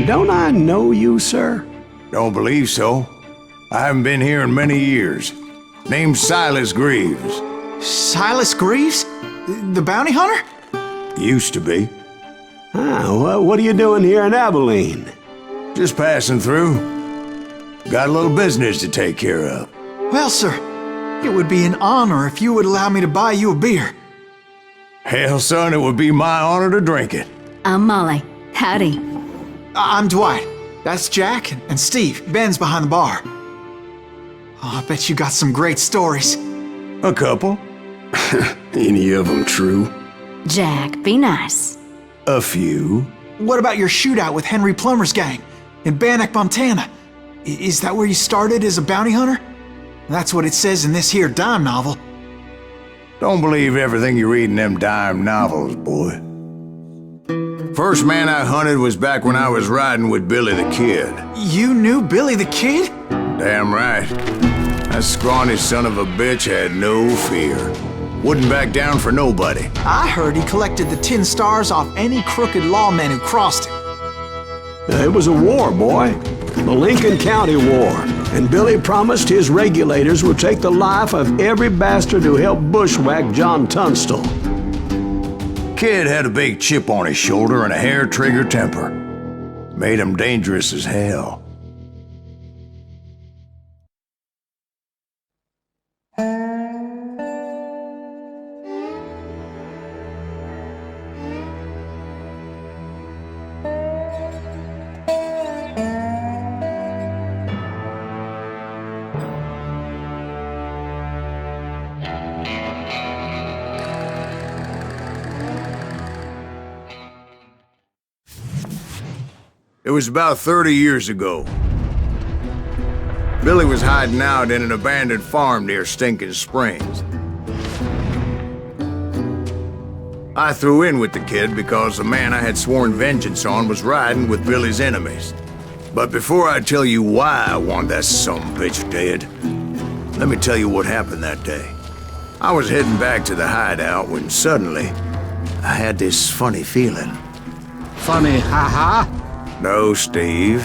don't I know you, sir? Don't believe so. I haven't been here in many years. Name's Silas Greaves. Silas Greaves? The bounty hunter? Used to be. Well, what are you doing here in Abilene? Just passing through. Got a little business to take care of. Well, sir, it would be an honor if you would allow me to buy you a beer. Hell, son, it would be my honor to drink it. I'm Molly. Howdy. I'm Dwight. That's Jack and Steve. Ben's behind the bar. Oh, I bet you got some great stories. A couple. Any of them true? Jack, be nice. A few. What about your shootout with Henry Plummer's gang in Bannock, Montana? Is that where you started as a bounty hunter? That's what it says in this here dime novel. Don't believe everything you read in them dime novels, boy. First man I hunted was back when I was riding with Billy the Kid. You knew Billy the Kid? Damn right. That scrawny son of a bitch had no fear. Wouldn't back down for nobody. I heard he collected the 10 stars off any crooked lawmen who crossed him. It was a war, boy. The Lincoln County War. And Billy promised his regulators would take the life of every bastard who helped bushwhack John Tunstall. Kid had a big chip on his shoulder and a hair-trigger temper. Made him dangerous as hell. It was about 30 years ago. Billy was hiding out in an abandoned farm near Stinking Springs. I threw in with the kid because the man I had sworn vengeance on was riding with Billy's enemies. But before I tell you why I want that sumbitch dead, let me tell you what happened that day. I was heading back to the hideout when suddenly I had this funny feeling. Funny, haha? No, Steve.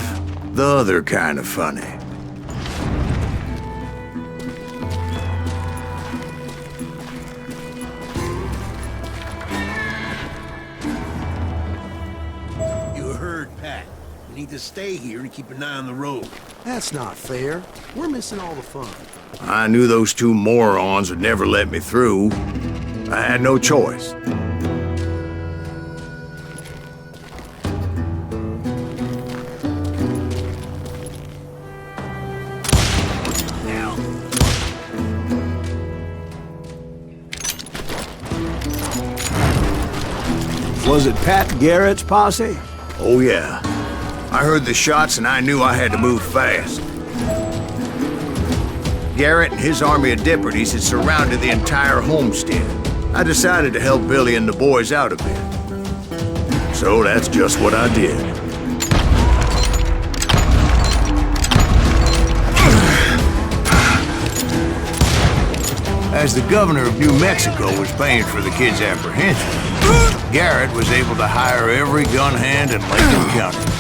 The other kind of funny. You heard Pat. We need to stay here and keep an eye on the road. That's not fair. We're missing all the fun. I knew those two morons would never let me through. I had no choice. Was it Pat Garrett's posse? Oh yeah. I heard the shots and I knew I had to move fast. Garrett and his army of deputies had surrounded the entire homestead. I decided to help Billy and the boys out a bit. So that's just what I did. As the governor of New Mexico was paying for the kid's apprehension, Garrett was able to hire every gun hand in Lincoln County.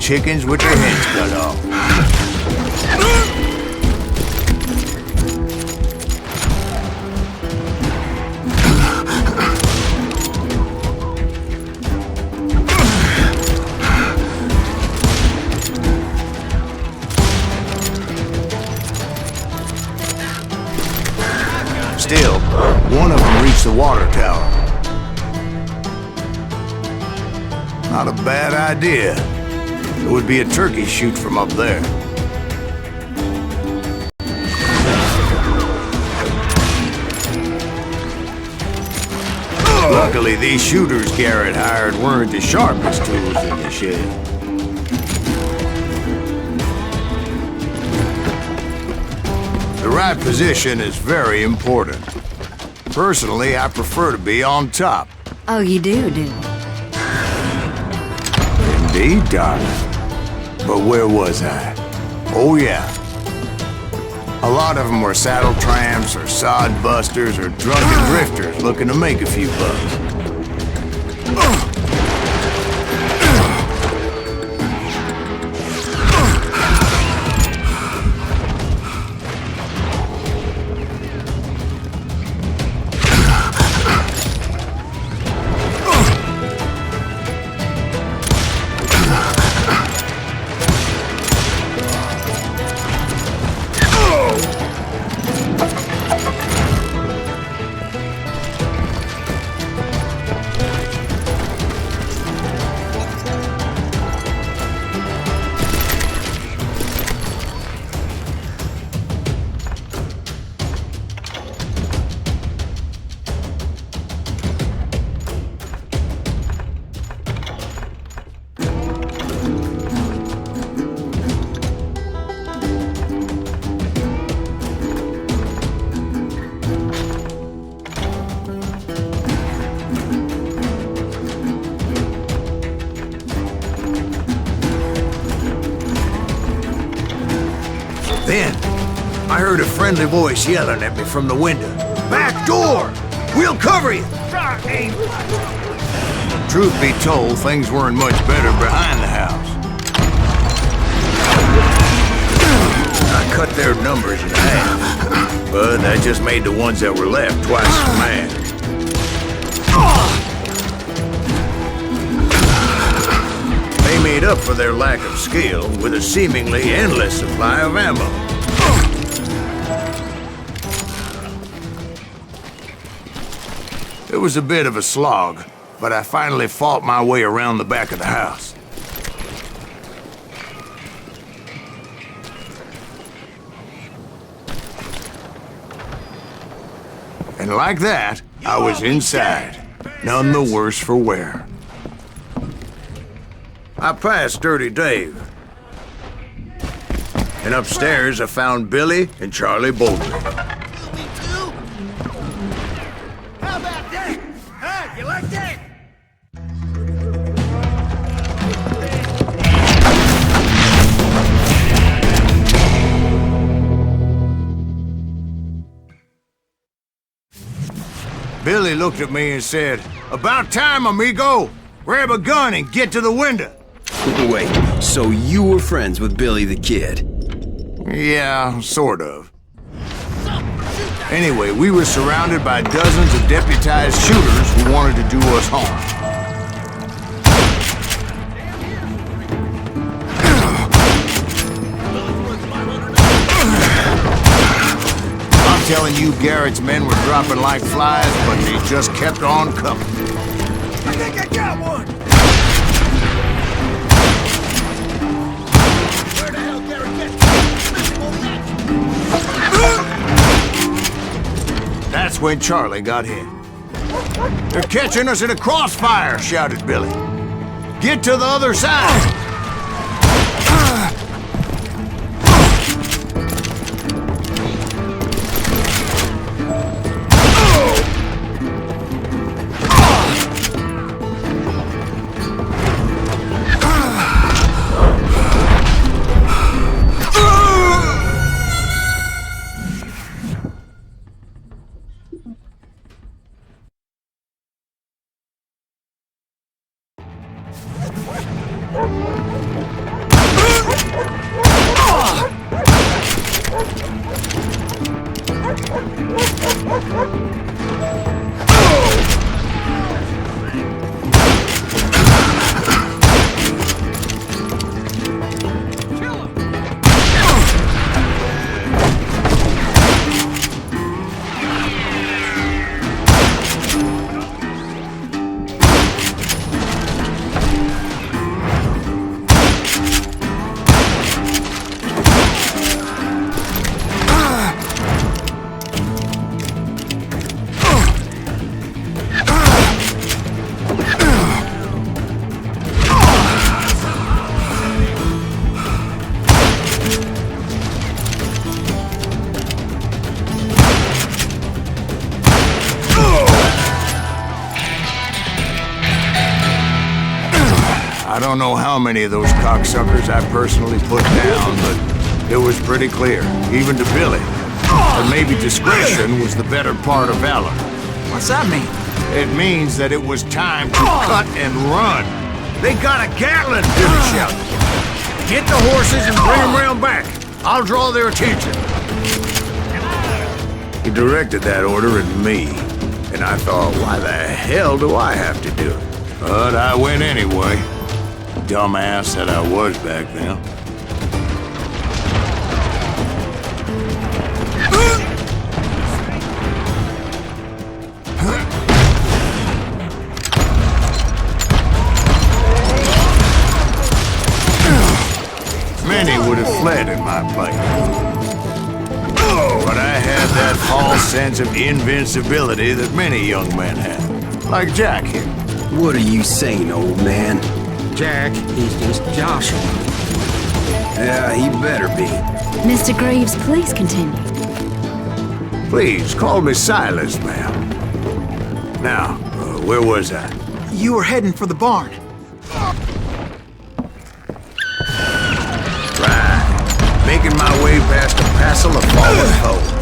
chickens with their heads cut off. Still, one of them reached the water tower. Not a bad idea. It would be a turkey shoot from up there. Luckily, these shooters Garrett hired weren't the sharpest tools in the shed. The right position is very important. Personally, I prefer to be on top. Oh, you do, do you? Indeed, darling. But where was I? Oh, yeah. A lot of them were saddle tramps or sod busters or drunken drifters looking to make a few bucks. Then, I heard a friendly voice yelling at me from the window. "Back door! We'll cover you!" Truth be told, things weren't much better behind the house. I cut their numbers in half, but that just made the ones that were left twice as mad. They made up for their lack of skill with a seemingly endless supply of ammo. It was a bit of a slog, but I finally fought my way around the back of the house. And like that, I was inside, none the worse for wear. I passed Dirty Dave. And upstairs I found Billy and Charlie Bolton. Me too? How about that? Huh? You like that? Billy looked at me and said, "About time, amigo! Grab a gun and get to the window." Wait, so you were friends with Billy the Kid? Yeah, sort of. Anyway, we were surrounded by dozens of deputized shooters who wanted to do us harm. I'm telling you, Garrett's men were dropping like flies, but they just kept on coming. I think I got one! Where the hell Garrett get? That's when Charlie got hit. "They're catching us in a crossfire," shouted Billy. "Get to the other side!" I don't know how many of those cocksuckers I personally put down, but it was pretty clear, even to Billy, that maybe discretion was the better part of valor. What's that mean? It means that it was time to cut and run. They got a Gatling, Billy shouted. Get the horses and bring them round back. I'll draw their attention. He directed that order at me, and I thought, why the hell do I have to do it? But I went anyway. Dumbass that I was back then. Many would have fled in my place. But I had that false sense of invincibility that many young men have. Like Jack here. What are you saying, old man? Jack, he's just joshing. Yeah, he better be. Mr. Greaves, please continue. Please, call me Silas, ma'am. Now, where was I? You were heading for the barn. Right. Making my way past a passel of fallen foes.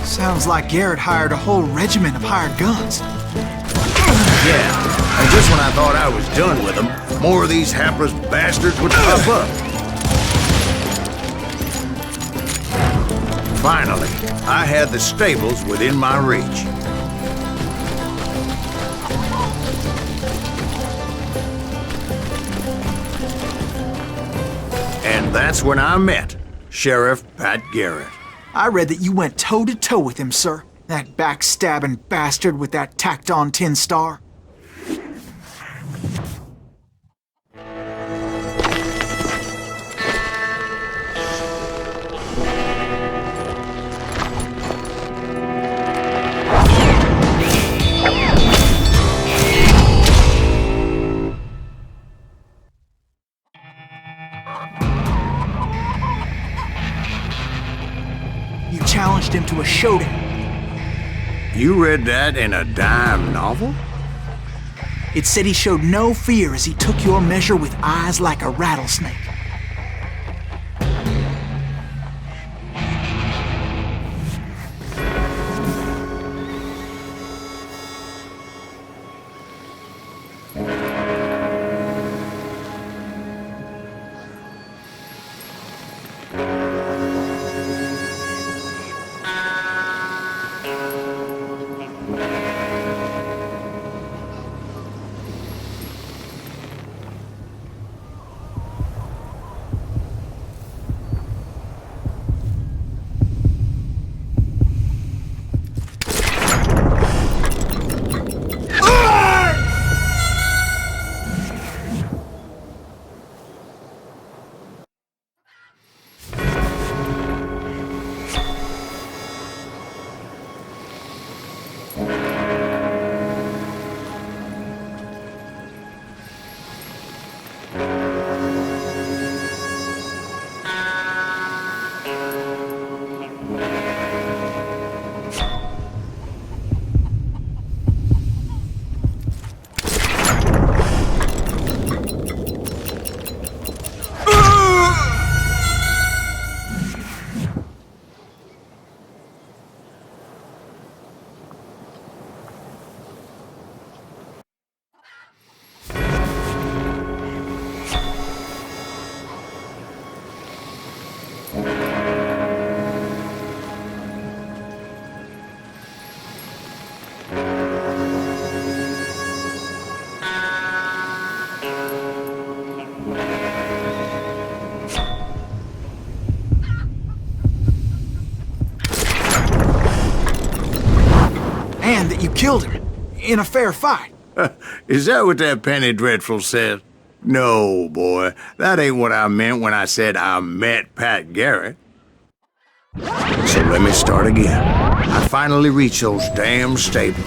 Sounds like Garrett hired a whole regiment of hired guns. Yeah, and just when I thought I was done with them, more of these hapless bastards would pop up. Finally, I had the stables within my reach. And that's when I met Sheriff Pat Garrett. I read that you went toe-to-toe with him, sir. That backstabbing bastard with that tacked-on tin star. You challenged him to a showdown. You read that in a dime novel? It said he showed no fear as he took your measure with eyes like a rattlesnake. killed him in a fair fight. Is that what that Penny Dreadful said? No, boy. That ain't what I meant when I said I met Pat Garrett. So let me start again. I finally reached those damn stables.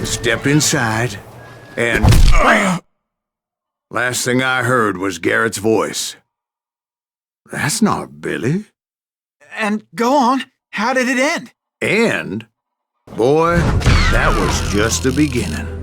Stepped inside, and last thing I heard was Garrett's voice. That's not Billy. And go on, how did it end? And, boy, that was just the beginning.